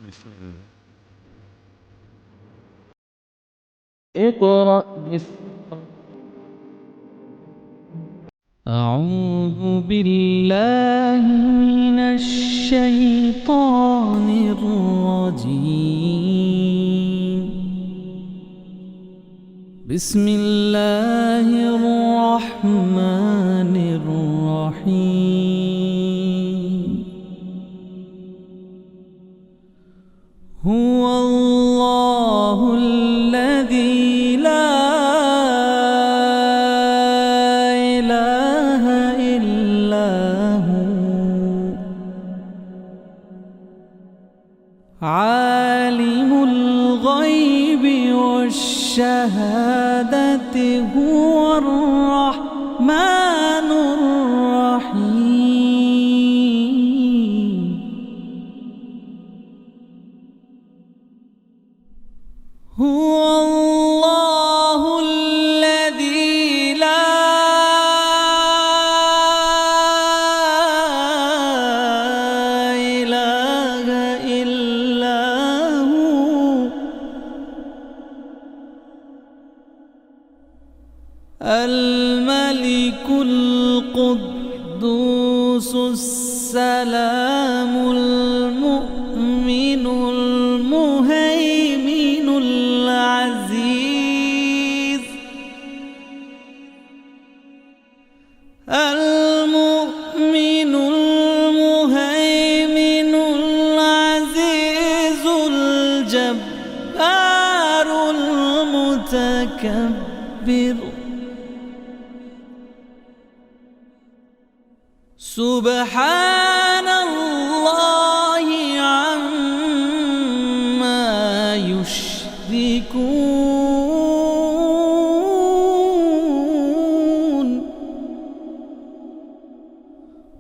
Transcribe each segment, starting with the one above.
بسم الله. اقرأ باسم أعوذ بالله من الشيطان الرجيم بسم الله الرحمن الرحيم هو الله الذي لا إله إلا هو عالم الغيب والشهادة هو الرحمن الرحيم هو الله الذي لا إله إلا هو الملك القدوس السلام المؤمن المهيمن العزيز المؤمن المهيمن العزيز الجبار المتكبر سبحان الله عما يشركون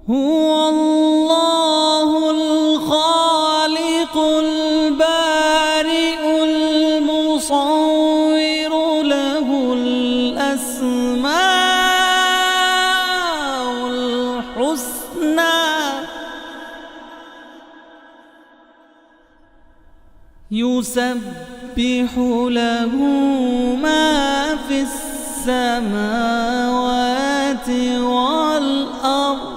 هو الله الخالق البارئ المصور له الأسماء الحسنى يسبح له ما في السماوات والأرض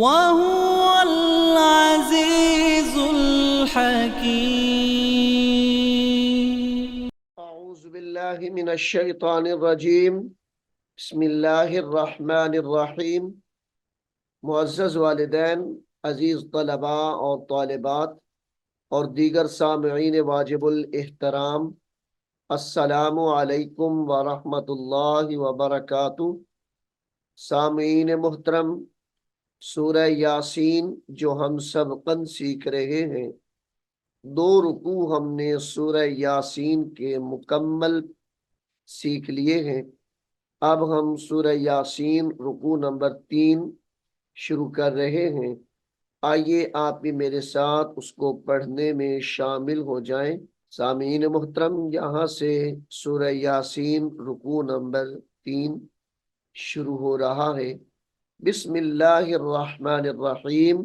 وهو العزيز الحكيم أعوذ بالله من الشیطان الرجیم بسم اللہ الرحمن الرحیم معزز والدین، عزیز طلباء اور طالبات اور دیگر سامعین واجب الاحترام، السلام علیکم ورحمۃ اللہ وبرکاتہ۔ سامعین محترم، سورہ یاسین جو ہم سبقاً سیکھ رہے ہیں، 2 رکوع ہم نے سورہ یاسین کے مکمل سیکھ لیے ہیں۔ اب ہم سورہ یاسین رکوع نمبر 3 شروع کر رہے ہیں۔ آئیے آپ بھی میرے ساتھ اس کو پڑھنے میں شامل ہو جائیں۔ سامعین محترم، یہاں سے سورہ یاسین رکوع نمبر 3 شروع ہو رہا ہے۔ بسم اللہ الرحمن الرحیم۔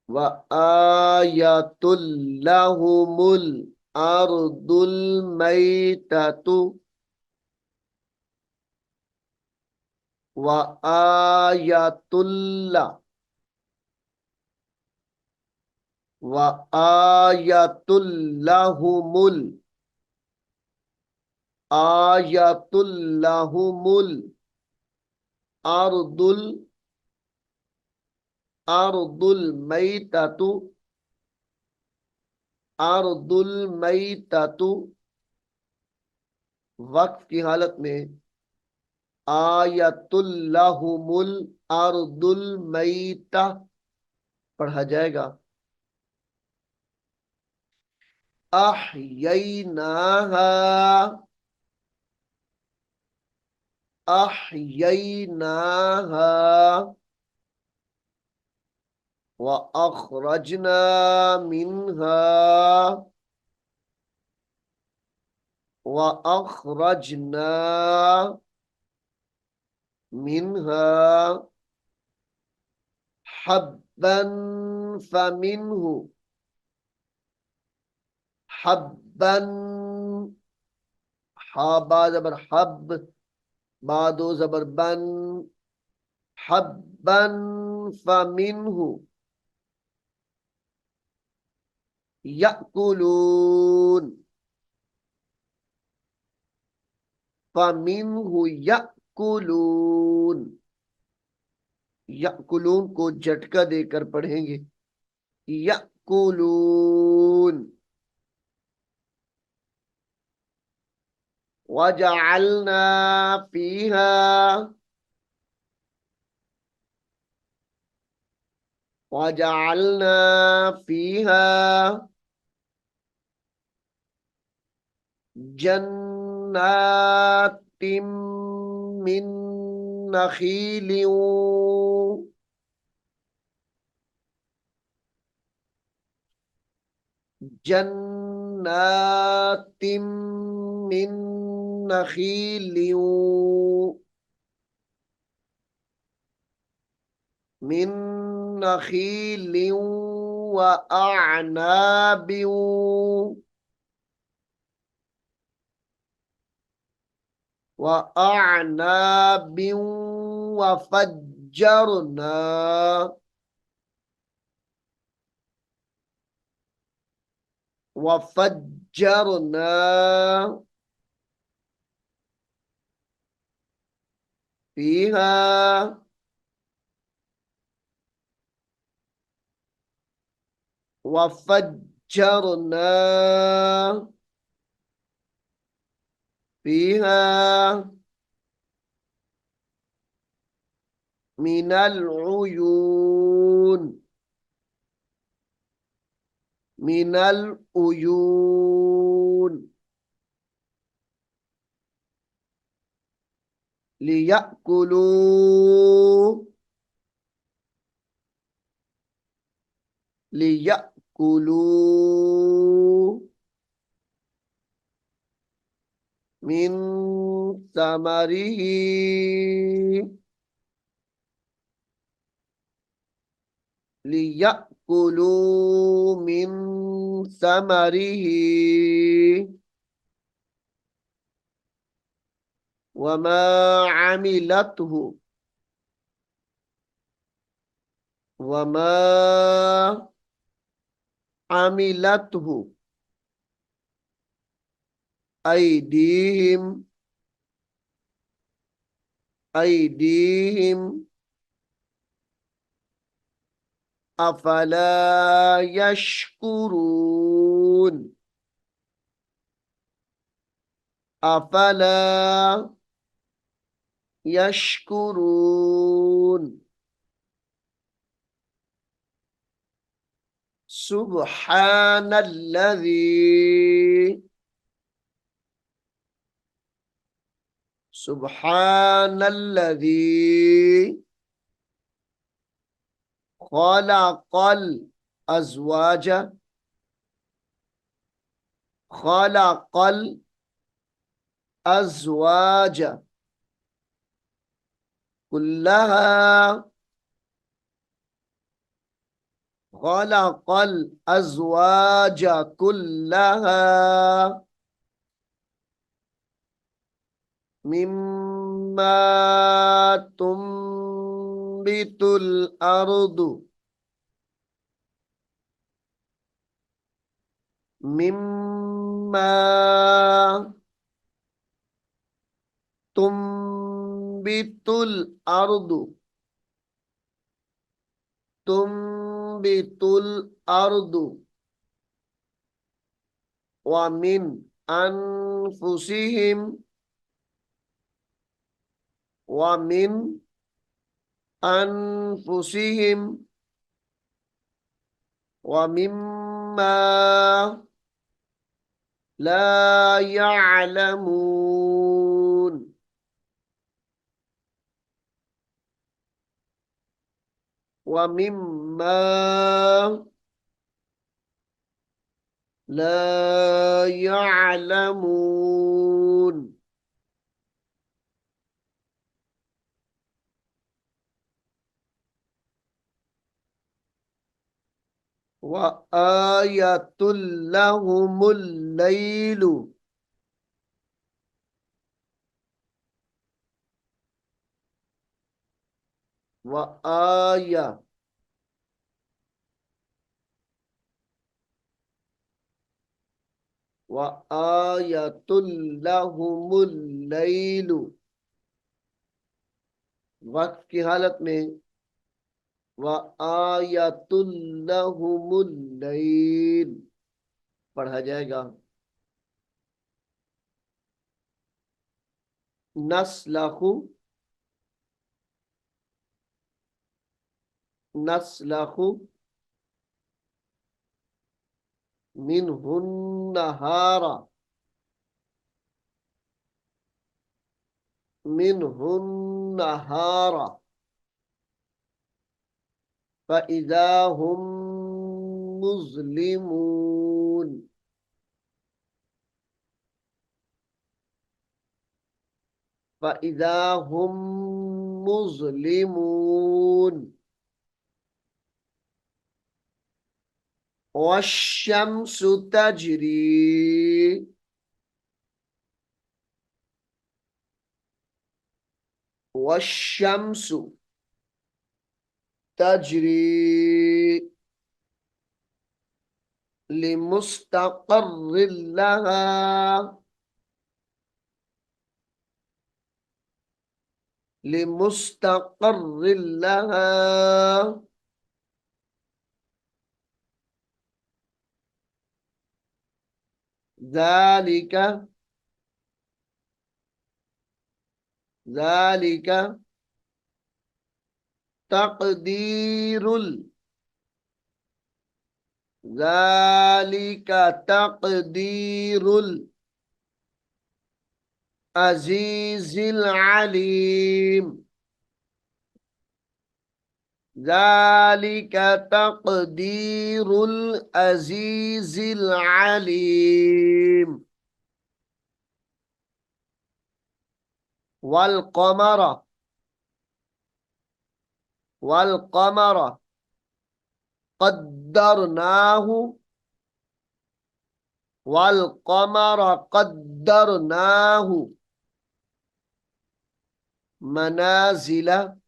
وَآيَةٌ لَهُمُ الْأَرْضُ الْمَيْتَةُ وَآيَةٌ لَهُمُ آيَةٌ لَهُمُ الْأَرْضُ الْمَيْتَةُ أرض المیتۃ، وقف کی حالت میں آیۃ لہم الارض المیتہ پڑھا جائے گا۔ احییناہا احییناہا وَأَخْرَجْنَا مِنْهَا حبا فمنه حبا حابا زبر حب بادو زبر بن حبا فمنه يأكلون فمنه يأكلون यअकुलून को झटका देकर पढ़ेंगे यअकुलून वजअलना फीहा वजअलना फीहा जन्नातिम मिन नखीलिन जन्नातिम मिन नखीलिन मिन नखीलिन व अअनाबिन وأعناب وفجرنا وفجرنا فيها وفجرنا فيها من العيون من العيون ليأكلوا ليأكلوا من ثمره ليأكلوا من ثمره وما عملته وما عملته أيديهم أيديهم أفلا يشكرون أفلا يشكرون سبحان الذي سبحان الذي خلق الأزواج خلق الأزواج كلها خلق الأزواج كلها مما تنبت الأرض مما تنبت الأرض تنبت الأرض ومن أنفسهم ومن أنفسهم ومما لا يعلمون ومما لا يعلمون وآية لهم الليل وآية وآية لهم الليل वक्त की हालत में वआयतुल लहुमुल लैल पढ़ा जाएगा। नस्लखु नस्लखु मिनहुन नहारा मिनहुन नहारा फइज़ा हुम मुज़लिमून फइज़ा हुम मुज़लिमून वश्शम्सु तजरी वश्शम्सु तजरी लिमुस्तक़र्रिन लहा लिमुस्तक़र्रिन लहा ذلك ذلك تقدير ذلك تقدير العزيز العليم ذلك تقدير العزيز العليم والقمر والقمر قدرناه والقمر قدرناه منازل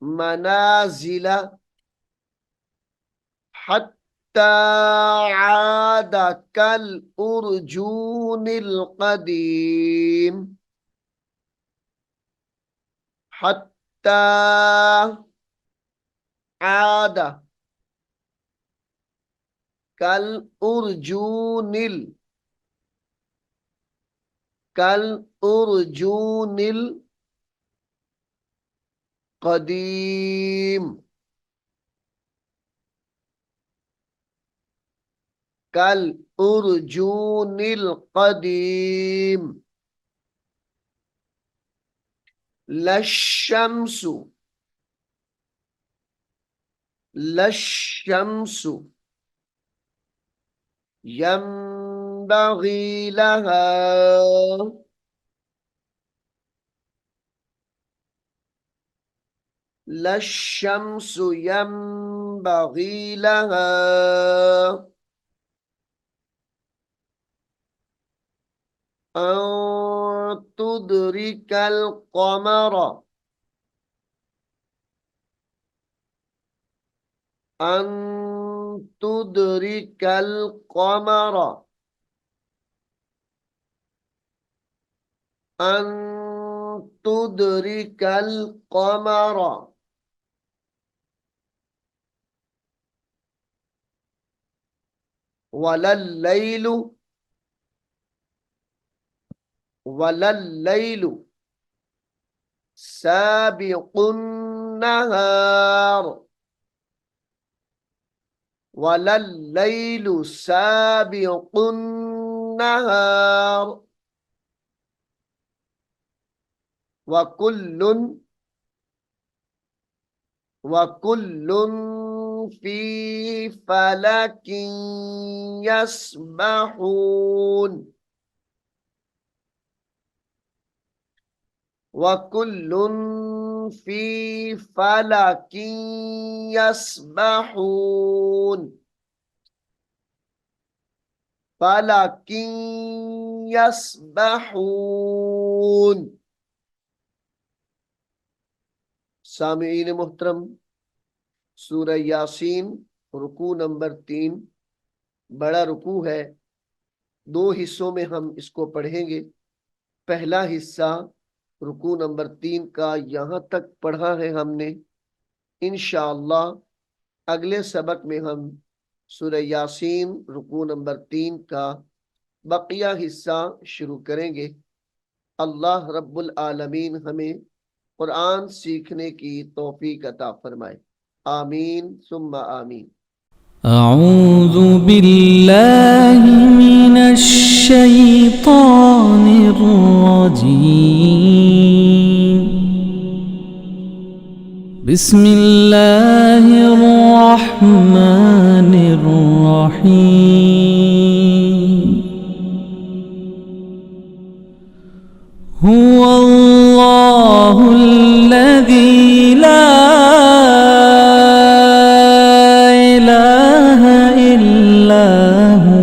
منازل حتى عاد كالأرجون القديم حتى عاد كالأرجون كالأرجون القديم كالأرجون القديم لا الشمس لا الشمس ينبغي لها لا الشمس ينبغي لها أن تدرك القمر أن تدرك القمر أن تدرك القمر ولا الليل ولا الليل سابق النهار ولا الليل سابق النهار وكل في فلك يسبحون वकुल्लुन फी फलकिन यस्बहून, फलकिन यस्बहून। सामीईन मुहतरम, सूरह यासीन रुकू नंबर 3 बड़ा रुकू है। 2 हिस्सों में हम इसको पढ़ेंगे। पहला हिस्सा रुकू नंबर 3 का यहाँ तक पढ़ा है हमने। इंशाअल्लाह अगले सबक में हम सूरह यासीन रुकू नंबर 3 का बकिया हिस्सा शुरू करेंगे। अल्लाह रब्बुल आलमीन हमें कुरान सीखने की तौफीक अता फरमाए। आमीन सुम्मा आमीन। أعوذ بالله من الشيطان الرجيم. بسم الله الرحمن الرحيم. هو الله الذي لا إله إلا هو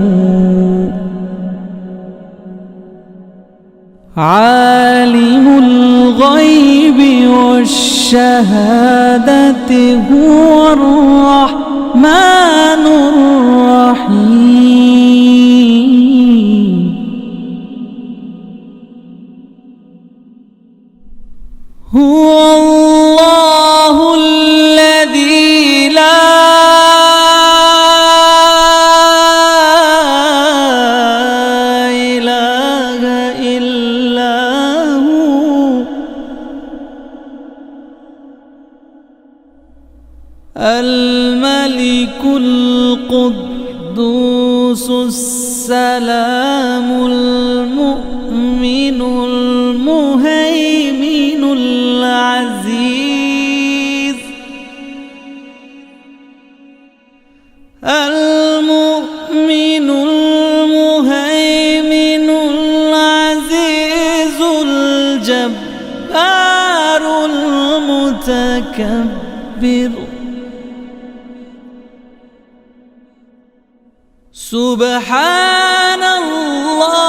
عالم الغيب والشهادة هو الرحمن الرحيم. هو الله الذي لا إله إلا هو الملك القدوس السلام المؤمن المهيمن العزيز المؤمن المهيمن العزيز الجبار المتكبر. سبحان الله